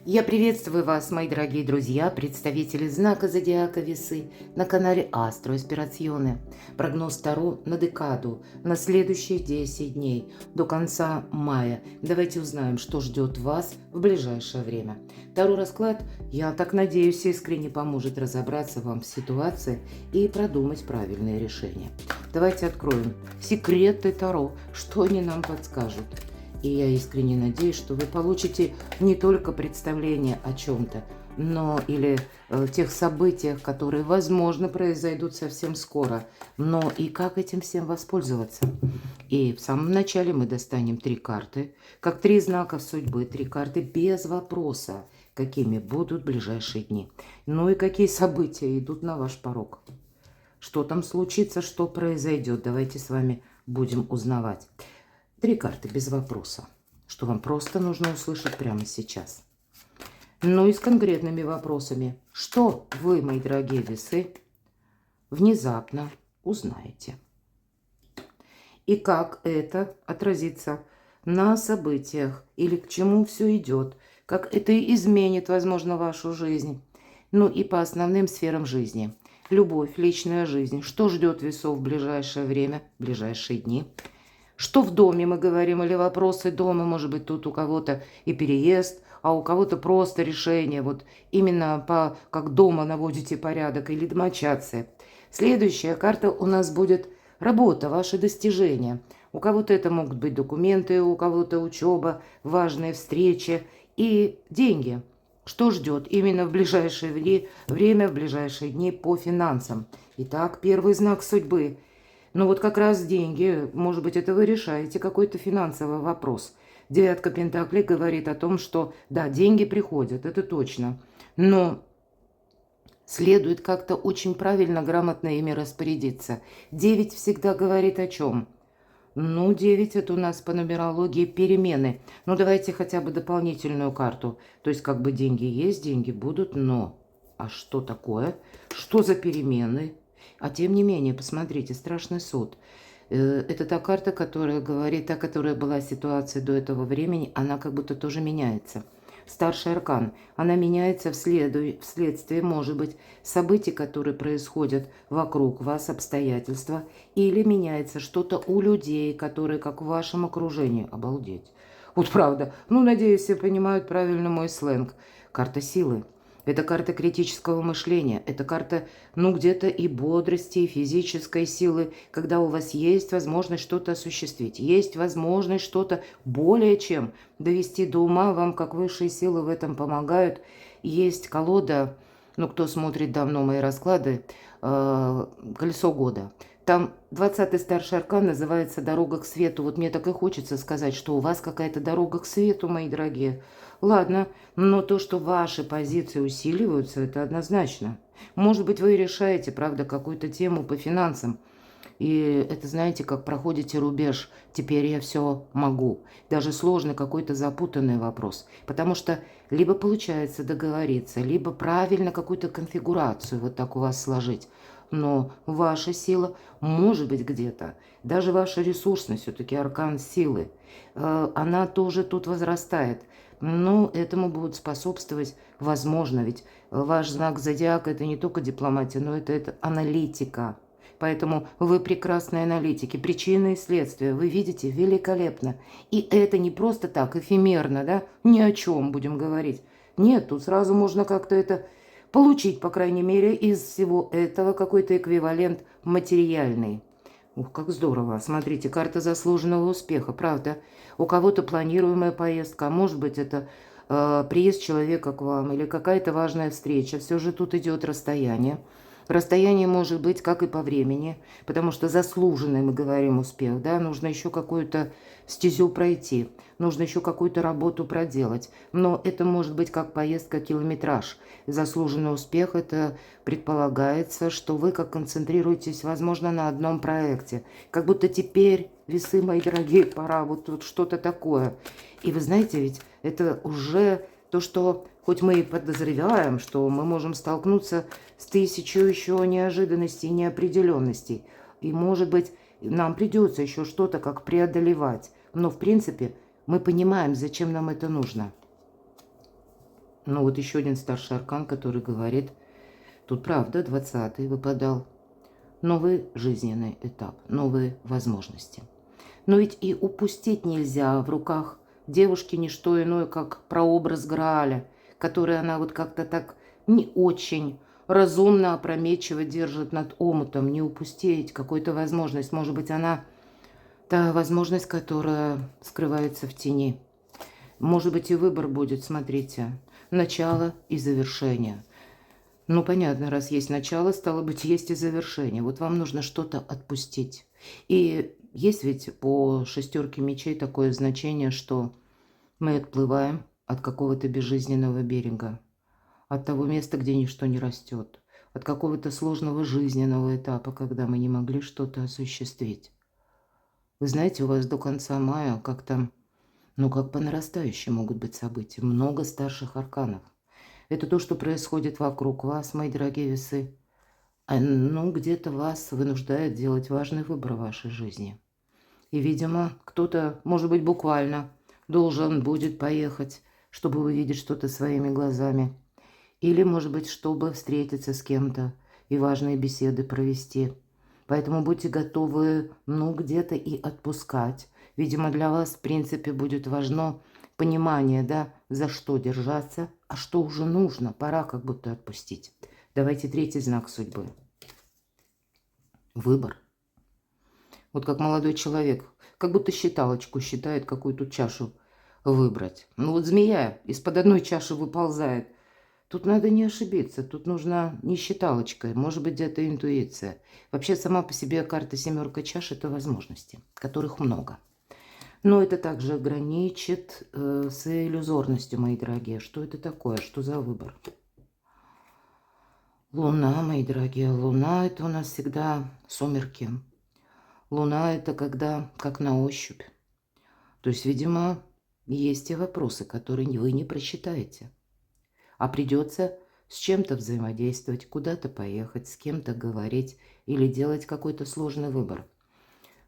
Я приветствую вас, мои дорогие друзья, представители знака зодиака Весы на канале Астро Аспирационе. Прогноз Таро на декаду, на следующие 10 дней, до конца мая. Давайте узнаем, что ждет вас в ближайшее время. Таро расклад, я так надеюсь, искренне поможет разобраться вам в ситуации и продумать правильные решения. Давайте откроем секреты Таро, что они нам подскажут. И я искренне надеюсь, что вы получите не только представление о чем-то, но или тех событиях, которые, возможно, произойдут совсем скоро, но и как этим всем воспользоваться. И в самом начале мы достанем 3 карты, как 3 знака судьбы, 3 карты без вопроса, какими будут ближайшие дни. Ну и какие события идут на ваш порог. Что там случится, что произойдет, давайте с вами будем узнавать. 3 карты без вопроса, что вам просто нужно услышать прямо сейчас. Ну и с конкретными вопросами. Что вы, мои дорогие весы, внезапно узнаете? И как это отразится на событиях или к чему все идет? Как это изменит, возможно, вашу жизнь? Ну и по основным сферам жизни. Любовь, личная жизнь. Что ждет весов в ближайшее время, в ближайшие дни? Что в доме мы говорим, или вопросы дома, может быть, тут у кого-то и переезд, а у кого-то просто решение, вот именно по как дома наводите порядок или домочадцы. Следующая карта у нас будет работа, ваши достижения. У кого-то это могут быть документы, у кого-то учеба, важные встречи и деньги. Что ждет именно в ближайшее время, в ближайшие дни по финансам? Итак, первый знак судьбы. Ну вот как раз деньги, может быть, это вы решаете какой-то финансовый вопрос. Девятка Пентаклей говорит о том, что да, деньги приходят, это точно, но следует как-то очень правильно, грамотно ими распорядиться. 9 всегда говорит о чем? Ну, 9 это у нас по нумерологии перемены. Ну, давайте хотя бы дополнительную карту. То есть как бы деньги есть, деньги будут, но... А что такое? Что за перемены? А тем не менее, посмотрите, страшный суд. Это та карта, которая говорит, та, которая была ситуация до этого времени, она как будто тоже меняется. Старший аркан, она меняется вследствие, может быть, событий, которые происходят вокруг вас, обстоятельства, или меняется что-то у людей, которые как в вашем окружении. Обалдеть. Вот правда. Ну, надеюсь, все понимают правильно мой сленг. Карта силы. Это карта критического мышления, это карта, ну, где-то и бодрости, и физической силы, когда у вас есть возможность что-то осуществить, есть возможность что-то более чем довести до ума, вам как высшие силы в этом помогают. Есть колода, ну, кто смотрит давно мои расклады, «Колесо года». Там 20-й старший аркан называется «Дорога к свету». Вот мне так и хочется сказать, что у вас какая-то дорога к свету, мои дорогие. Ладно, но то, что ваши позиции усиливаются, это однозначно. Может быть, вы решаете, правда, какую-то тему по финансам. И это, знаете, как проходите рубеж. Теперь я все могу. Даже сложный какой-то запутанный вопрос. Потому что либо получается договориться, либо правильно какую-то конфигурацию вот так у вас сложить. Но ваша сила может быть где-то. Даже ваша ресурсность, все-таки аркан силы, она тоже тут возрастает. Но этому будут способствовать, возможно, ведь ваш знак зодиака – это не только дипломатия, но это аналитика. Поэтому вы прекрасные аналитики, причины и следствия, вы видите великолепно. И это не просто так, эфемерно, да, ни о чем будем говорить. Нет, тут сразу можно как-то это получить, по крайней мере, из всего этого какой-то эквивалент материальный. Ух, как здорово. Смотрите, карта заслуженного успеха, правда. У кого-то планируемая поездка, а может быть, это приезд человека к вам или какая-то важная встреча. Все же тут идет расстояние. Расстояние может быть как и по времени, потому что заслуженный, мы говорим, успех, да, нужно еще какую-то стезю пройти, нужно еще какую-то работу проделать. Но это может быть как поездка, километраж. Заслуженный успех – это предполагается, что вы как концентрируетесь, возможно, на одном проекте. Как будто теперь, весы мои дорогие, пора, вот тут что-то такое. И вы знаете, ведь это уже то, что хоть мы и подозреваем, что мы можем столкнуться с тысячей еще неожиданностей и неопределенностей. И, может быть, нам придется еще что-то как преодолевать. Но, в принципе, мы понимаем, зачем нам это нужно. Ну вот еще один старший аркан, который говорит, тут правда, 20-й выпадал. Новый жизненный этап, новые возможности. Но ведь и упустить нельзя. В руках девушки не что иное, как прообраз Грааля, который она вот как-то так не очень разумно, опрометчиво держит над омутом. Не упустить какую-то возможность. Может быть, она та возможность, которая скрывается в тени. Может быть, и выбор будет, смотрите, начало и завершение. Ну, понятно, раз есть начало, стало быть, есть и завершение. Вот вам нужно что-то отпустить. И есть ведь по шестерке мечей такое значение, что мы отплываем от какого-то безжизненного берега, от того места, где ничто не растет, от какого-то сложного жизненного этапа, когда мы не могли что-то осуществить. Вы знаете, у вас до конца мая как-то, ну, как по нарастающей могут быть события. Много старших арканов. Это то, что происходит вокруг вас, мои дорогие весы. Ну, где-то вас вынуждает делать важный выбор в вашей жизни. И, видимо, кто-то, может быть, буквально должен будет поехать, чтобы увидеть что-то своими глазами. Или, может быть, чтобы встретиться с кем-то и важные беседы провести. Поэтому будьте готовы, ну, где-то и отпускать. Видимо, для вас, в принципе, будет важно понимание, да, за что держаться, а что уже нужно, пора как будто отпустить. Давайте третий знак судьбы. Выбор. Вот как молодой человек, как будто считалочку считает, какую тут чашу выбрать. Ну вот змея из-под одной чаши выползает. Тут надо не ошибиться, тут нужна не считалочка, может быть, где-то интуиция. Вообще, сама по себе карта семерка чаш – это возможности, которых много. Но это также граничит с иллюзорностью, мои дорогие. Что это такое? Что за выбор? Луна, мои дорогие. Луна – это у нас всегда сумерки. Луна – это когда как на ощупь. То есть, видимо, есть те вопросы, которые вы не просчитаете. А придется с чем-то взаимодействовать, куда-то поехать, с кем-то говорить или делать какой-то сложный выбор.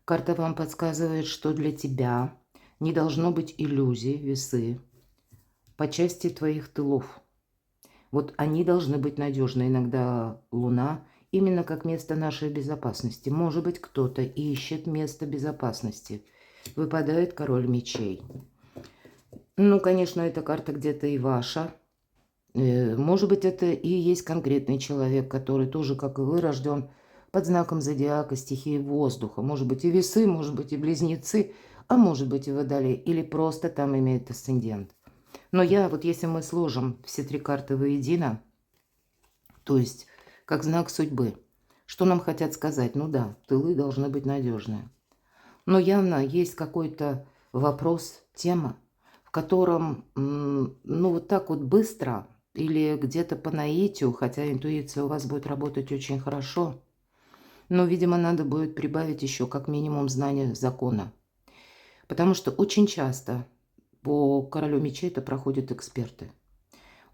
Карта вам подсказывает, что для тебя не должно быть иллюзий, весы по части твоих тылов. Вот они должны быть надежны. Иногда Луна именно как место нашей безопасности. Может быть, кто-то ищет место безопасности. Выпадает король мечей. Ну, конечно, эта карта где-то и ваша. Может быть, это и есть конкретный человек, который тоже, как и вы, рожден под знаком зодиака, стихии воздуха. Может быть, и весы, может быть, и близнецы, а может быть, и водолей. Или просто там имеет асцендент. Но если мы сложим все три карты воедино, то есть как знак судьбы, что нам хотят сказать? Ну да, тылы должны быть надежные. Но явно есть какой-то вопрос, тема, в котором, ну вот так вот быстро или где-то по наитию, хотя интуиция у вас будет работать очень хорошо, но, видимо, надо будет прибавить еще как минимум знания закона. Потому что очень часто по королю мечей это проходят эксперты.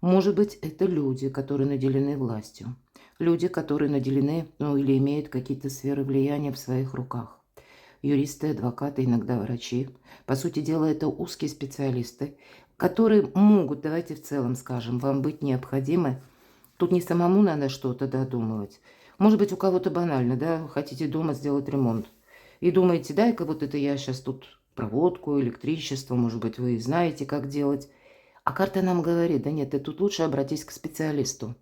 Может быть, это люди, которые наделены властью. Люди, которые наделены, ну или имеют какие-то сферы влияния в своих руках. Юристы, адвокаты, иногда врачи. По сути дела, это узкие специалисты, которые могут, давайте в целом скажем, вам быть необходимы. Тут не самому надо что-то додумывать. Может быть, у кого-то банально, да, хотите дома сделать ремонт. И думаете, дай-ка вот это я сейчас тут проводку, электричество, может быть, вы знаете, как делать. А карта нам говорит, да нет, ты тут лучше обратись к специалисту.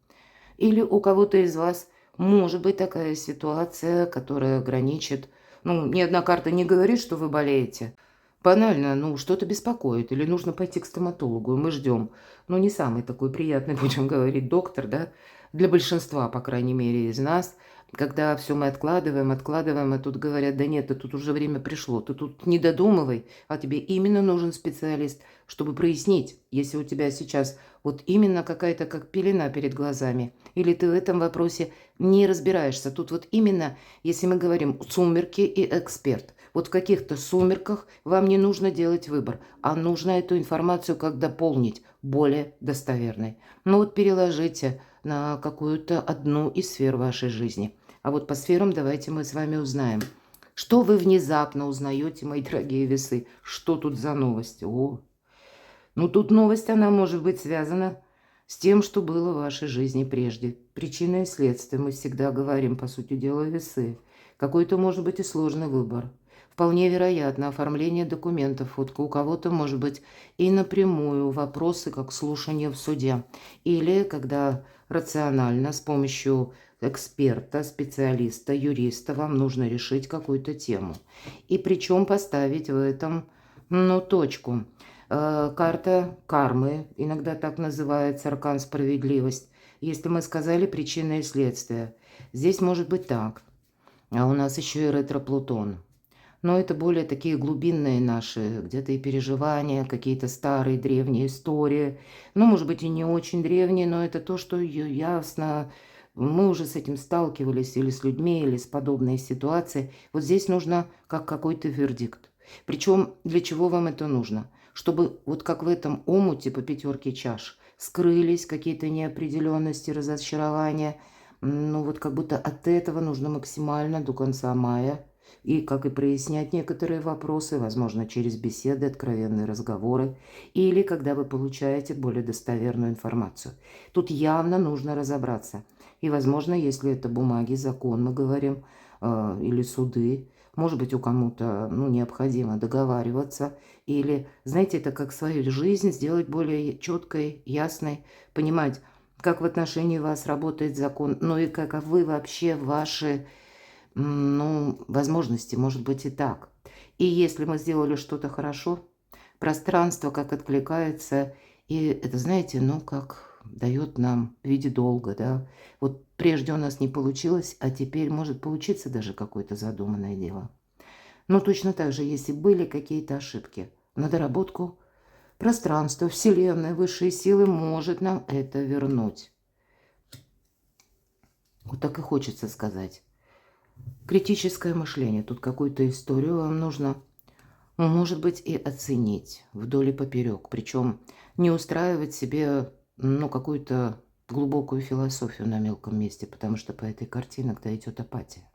Или у кого-то из вас может быть такая ситуация, которая граничит. Ну, ни одна карта не говорит, что вы болеете. Банально, ну, что-то беспокоит. Или нужно пойти к стоматологу, и мы ждем. Ну, не самый такой приятный, будем говорить, доктор, да, для большинства, по крайней мере, из нас. Когда все мы откладываем, а тут говорят, да нет, тут уже время пришло, ты тут не додумывай, а тебе именно нужен специалист, чтобы прояснить, если у тебя сейчас вот именно какая-то как пелена перед глазами, или ты в этом вопросе не разбираешься. Тут вот именно, если мы говорим сумерки и эксперт, вот в каких-то сумерках вам не нужно делать выбор, а нужно эту информацию как дополнить, более достоверной. Ну вот переложите на какую-то одну из сфер вашей жизни. А вот по сферам давайте мы с вами узнаем. Что вы внезапно узнаете, мои дорогие весы? Что тут за новость? Ну тут новость, она может быть связана с тем, что было в вашей жизни прежде. Причина и следствие, мы всегда говорим, по сути дела, весы. Какой-то может быть и сложный выбор. Вполне вероятно, оформление документов. Вот у кого-то может быть и напрямую вопросы, как слушание в суде. Или когда рационально, с помощью эксперта, специалиста, юриста, вам нужно решить какую-то тему. И причем поставить в этом, точку. Карта кармы, иногда так называется, аркан справедливость. Если мы сказали причина и следствие, здесь может быть так. А у нас еще и ретро-Плутон. Но это более такие глубинные наши, где-то и переживания, какие-то старые древние истории. Ну, может быть, и не очень древние, но это то, что ясно. Мы уже с этим сталкивались или с людьми, или с подобной ситуацией. Вот здесь нужно как какой-то вердикт. Причем для чего вам это нужно? Чтобы вот как в этом омуте по 5 чаш скрылись какие-то неопределенности, разочарования. Ну вот как будто от этого нужно максимально до конца мая. И как и прояснять некоторые вопросы, возможно, через беседы, откровенные разговоры, или когда вы получаете более достоверную информацию. Тут явно нужно разобраться. И, возможно, если это бумаги, закон, мы говорим, или суды, может быть, у кому-то необходимо договариваться. Или, знаете, это как свою жизнь сделать более четкой, ясной, понимать, как в отношении вас работает закон, но и каковы вообще ваши возможности, может быть и так. И если мы сделали что-то хорошо, пространство как откликается, и это, знаете, как дает нам в виде долга, да. Вот прежде у нас не получилось, а теперь может получиться даже какое-то задуманное дело. Но точно так же, если были какие-то ошибки, на доработку пространство, Вселенная, высшие силы может нам это вернуть. Вот так и хочется сказать. Критическое мышление. Тут какую-то историю вам нужно, может быть, и оценить вдоль и поперек. Причем не устраивать себе, какую-то глубокую философию на мелком месте, потому что по этой карте иногда идет апатия.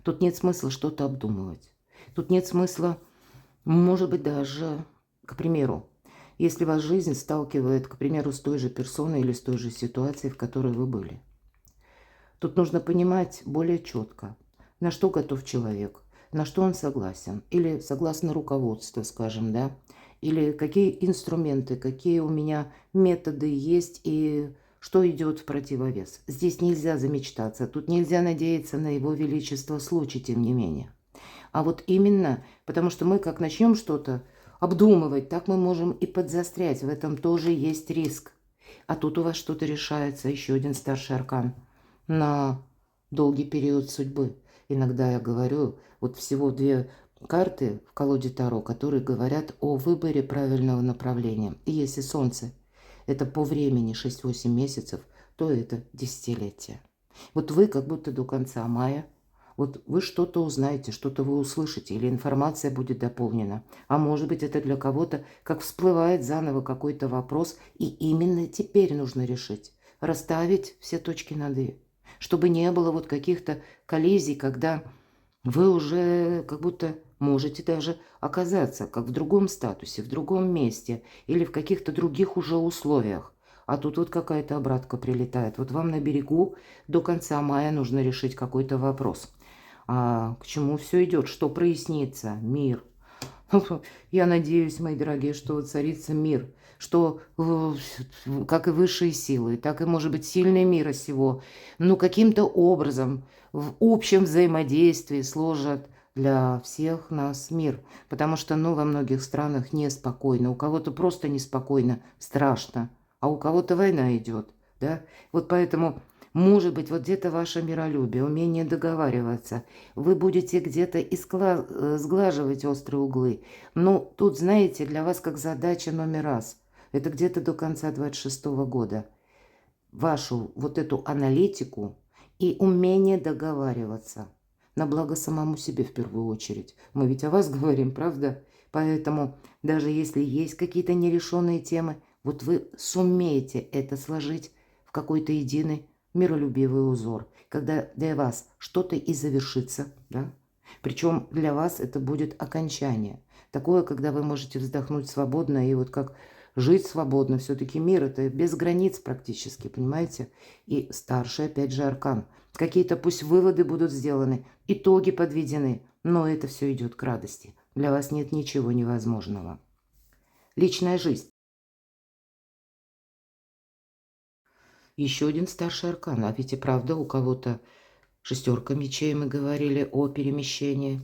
Тут нет смысла что-то обдумывать. Тут нет смысла, может быть, даже, к примеру, если вас жизнь сталкивает, к примеру, с той же персоной или с той же ситуацией, в которой вы были. Тут нужно понимать более четко, на что готов человек, на что он согласен, или согласно руководству, скажем, да, или какие инструменты, какие у меня методы есть и что идет в противовес. Здесь нельзя замечтаться, тут нельзя надеяться на его величество случай, тем не менее. А вот именно, потому что мы как начнем что-то обдумывать, так мы можем и подзастрять, в этом тоже есть риск. А тут у вас что-то решается, еще один старший аркан на долгий период судьбы. Иногда я говорю, вот всего 2 карты в колоде Таро, которые говорят о выборе правильного направления. И если Солнце – это по времени 6-8 месяцев, то это десятилетие. Вот вы как будто до конца мая, вот вы что-то узнаете, что-то вы услышите, или информация будет дополнена. А может быть, это для кого-то, как всплывает заново какой-то вопрос, и именно теперь нужно решить, расставить все точки над «и». Чтобы не было вот каких-то коллизий, когда вы уже как будто можете даже оказаться как в другом статусе, в другом месте или в каких-то других уже условиях. А тут вот какая-то обратка прилетает. Вот вам на берегу до конца мая нужно решить какой-то вопрос. А к чему все идет? Что прояснится? Мир. Я надеюсь, мои дорогие, что царится мир, что как и высшие силы, так и, может быть, сильные мира сего, каким-то образом в общем взаимодействии сложат для всех нас мир. Потому что, во многих странах неспокойно, у кого-то просто неспокойно, страшно, а у кого-то война идет, да. Вот поэтому... Может быть, вот где-то ваше миролюбие, умение договариваться. Вы будете где-то сглаживать острые углы. Но тут, знаете, для вас как задача номер раз. Это где-то до конца 26 года. Вашу вот эту аналитику и умение договариваться. На благо самому себе в первую очередь. Мы ведь о вас говорим, правда? Поэтому даже если есть какие-то нерешенные темы, вот вы сумеете это сложить в какой-то единый миролюбивый узор, когда для вас что-то и завершится, да? Причем для вас это будет окончание. Такое, когда вы можете вздохнуть свободно и вот как жить свободно. Все-таки мир – это без границ практически, понимаете? И старший, опять же, аркан. Какие-то пусть выводы будут сделаны, итоги подведены, но это все идет к радости. Для вас нет ничего невозможного. Личная жизнь. Еще один старший аркан. А ведь и правда у кого-то шестерка мечей, мы говорили о перемещении.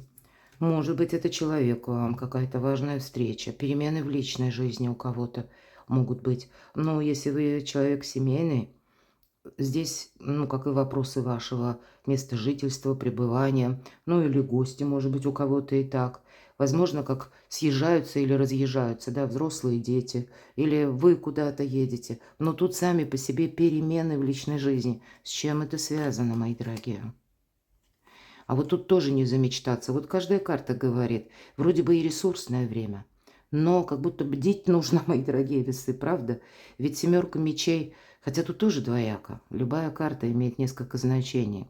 Может быть, это человек вам, какая-то важная встреча, перемены в личной жизни у кого-то могут быть. Но если вы человек семейный, здесь, ну, как и вопросы вашего места жительства, пребывания, ну, или гости, может быть, у кого-то и так. Возможно, как съезжаются или разъезжаются, да, взрослые дети, или вы куда-то едете. Но тут сами по себе перемены в личной жизни. С чем это связано, мои дорогие? А вот тут тоже не замечтаться. Вот каждая карта говорит, вроде бы и ресурсное время, но как будто бдить нужно, мои дорогие весы, правда? Ведь семерка мечей, хотя тут тоже двояко. Любая карта имеет несколько значений.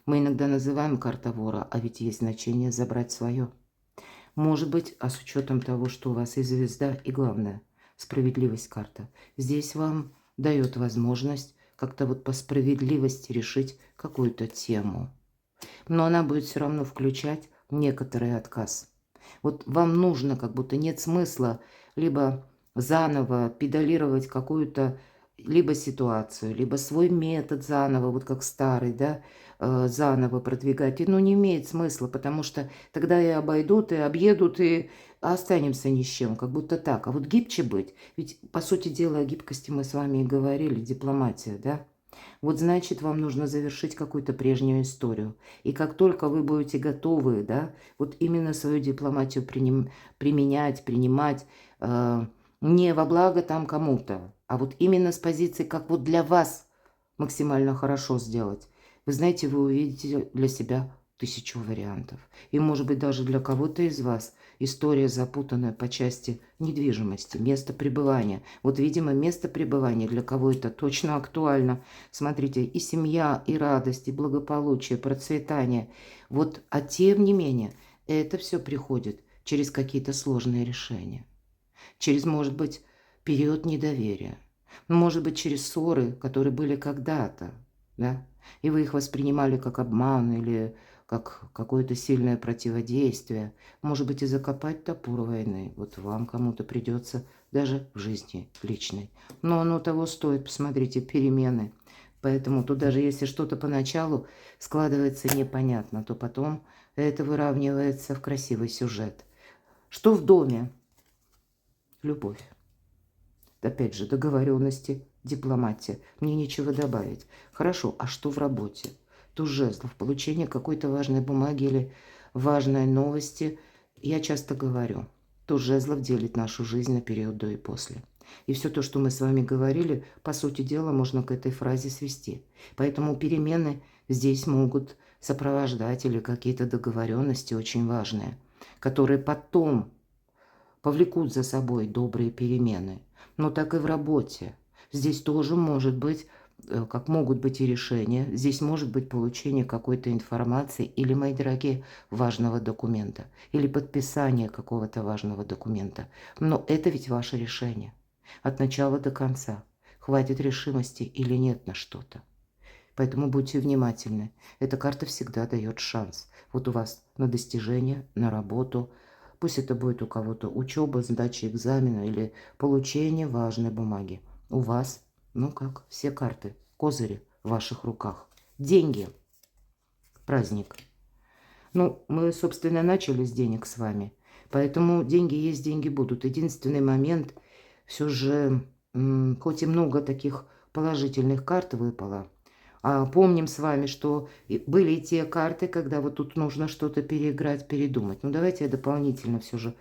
Мы иногда называем карта вора, а ведь есть значение забрать свое. Может быть, а с учетом того, что у вас и звезда, и главное, справедливость карта. Здесь вам дает возможность как-то вот по справедливости решить какую-то тему. Но она будет все равно включать некоторый отказ. Вот вам нужно, как будто нет смысла либо заново педалировать какую-то либо ситуацию, либо свой метод заново, вот как старый, да, заново продвигать. И, ну, не имеет смысла, потому что тогда и обойдут, и объедут, и останемся ни с чем, как будто так. А вот гибче быть, ведь, по сути дела, о гибкости мы с вами и говорили, дипломатия, да. Вот значит, вам нужно завершить какую-то прежнюю историю. И как только вы будете готовы, да, вот именно свою дипломатию применять, принимать, не во благо там кому-то, а вот именно с позиции, как вот для вас максимально хорошо сделать. Вы знаете, вы увидите для себя 1000 вариантов. И, может быть, даже для кого-то из вас история запутанная по части недвижимости, места пребывания. Вот, видимо, место пребывания для кого это точно актуально. Смотрите, и семья, и радость, и благополучие, процветание. Вот, а тем не менее, это все приходит через какие-то сложные решения. Через, может быть, период недоверия. Может быть, через ссоры, которые были когда-то, да? И вы их воспринимали как обман или как какое-то сильное противодействие. Может быть, и закопать топор войны. Вот вам кому-то придется даже в жизни личной. Но оно того стоит, посмотрите, перемены. Поэтому тут даже если что-то поначалу складывается непонятно, то потом это выравнивается в красивый сюжет. Что в доме? Любовь. Опять же, договоренности, дипломатия. Мне нечего добавить. Хорошо, а что в работе? Туз жезлов, получение какой-то важной бумаги или важной новости. Я часто говорю, туз жезлов делит нашу жизнь на период до и после. И все то, что мы с вами говорили, по сути дела, можно к этой фразе свести. Поэтому перемены здесь могут сопровождать или какие-то договоренности очень важные, которые потом повлекут за собой добрые перемены. Но так и в работе. Здесь тоже может быть, как могут быть и решения, здесь может быть получение какой-то информации или, мои дорогие, важного документа, или подписание какого-то важного документа. Но это ведь ваше решение. От начала до конца. Хватит решимости или нет на что-то. Поэтому будьте внимательны. Эта карта всегда дает шанс. Вот у вас на достижение, на работу. Пусть это будет у кого-то учеба, сдача экзамена или получение важной бумаги. У вас, ну как, все карты, козыри в ваших руках. Деньги. Праздник. Ну, мы, собственно, начали с денег с вами. Поэтому деньги есть, деньги будут. Единственный момент, все же, хоть и много таких положительных карт выпало, помним с вами, что были и те карты, когда вот тут нужно что-то переиграть, передумать. Ну, давайте я дополнительно все же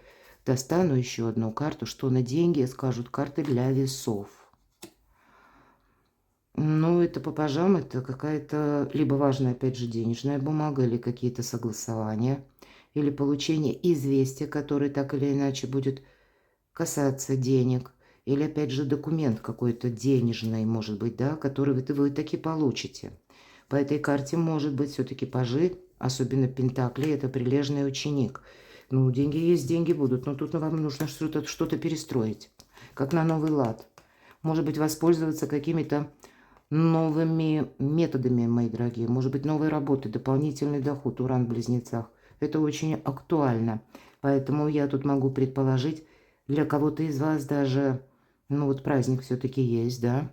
достану еще одну карту, что на деньги скажут карты для весов. Ну, это по пажам, это какая-то либо важная, опять же, денежная бумага, или какие-то согласования, или получение известия, которое так или иначе будет касаться денег, или, опять же, документ какой-то денежный, может быть, да, который вы таки получите. По этой карте может быть все-таки пажи, особенно пентакли, это прилежный ученик. Ну, деньги есть, деньги будут, но тут вам нужно что-то перестроить. как на новый лад. Может быть, воспользоваться какими-то новыми методами, мои дорогие. Может быть, новые работы, дополнительный доход, Уран в Близнецах. Это очень актуально. Поэтому я тут могу предположить, для кого-то из вас даже, ну вот праздник все-таки есть, да?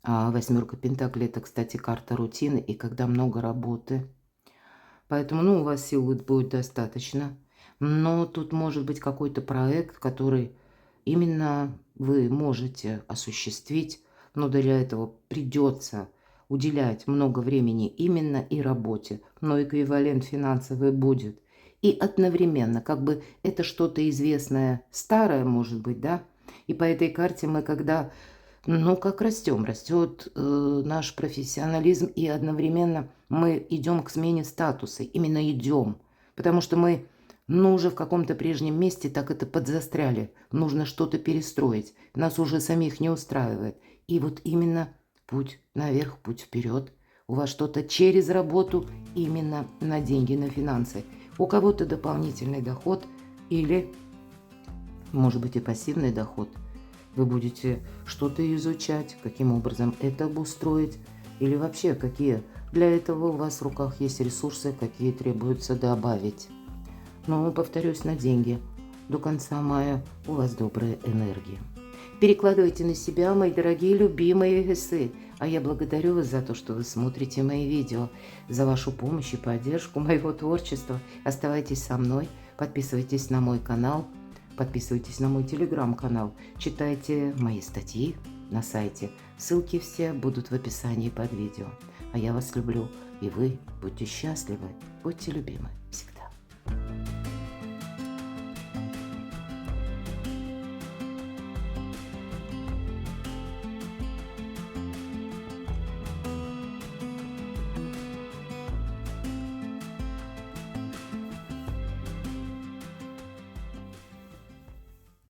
А восьмерка Пентаклей – это, кстати, карта рутины и когда много работы. Поэтому, ну, у вас сил будет достаточно. Но тут может быть какой-то проект, который именно вы можете осуществить, но для этого придется уделять много времени именно и работе, но эквивалент финансовый будет. И одновременно, как бы это что-то известное, старое, может быть, да? И по этой карте мы когда, ну, как растем, растет наш профессионализм, и одновременно мы идем к смене статуса, именно идем, потому что мы, ну, уже в каком-то прежнем месте так это подзастряли, нужно что-то перестроить, нас уже самих не устраивает. И вот именно путь наверх, путь вперед. У вас что-то через работу именно на деньги, на финансы. У кого-то дополнительный доход или, может быть, и пассивный доход. Вы будете что-то изучать, каким образом это обустроить, или вообще какие для этого у вас в руках есть ресурсы, какие требуется добавить. Но, повторюсь, на деньги. До конца мая у вас добрая энергия. Перекладывайте на себя, мои дорогие, любимые весы. А я благодарю вас за то, что вы смотрите мои видео, за вашу помощь и поддержку моего творчества. Оставайтесь со мной, подписывайтесь на мой канал, подписывайтесь на мой телеграм-канал, читайте мои статьи на сайте. Ссылки все будут в описании под видео. А я вас люблю, и вы будьте счастливы, будьте любимы.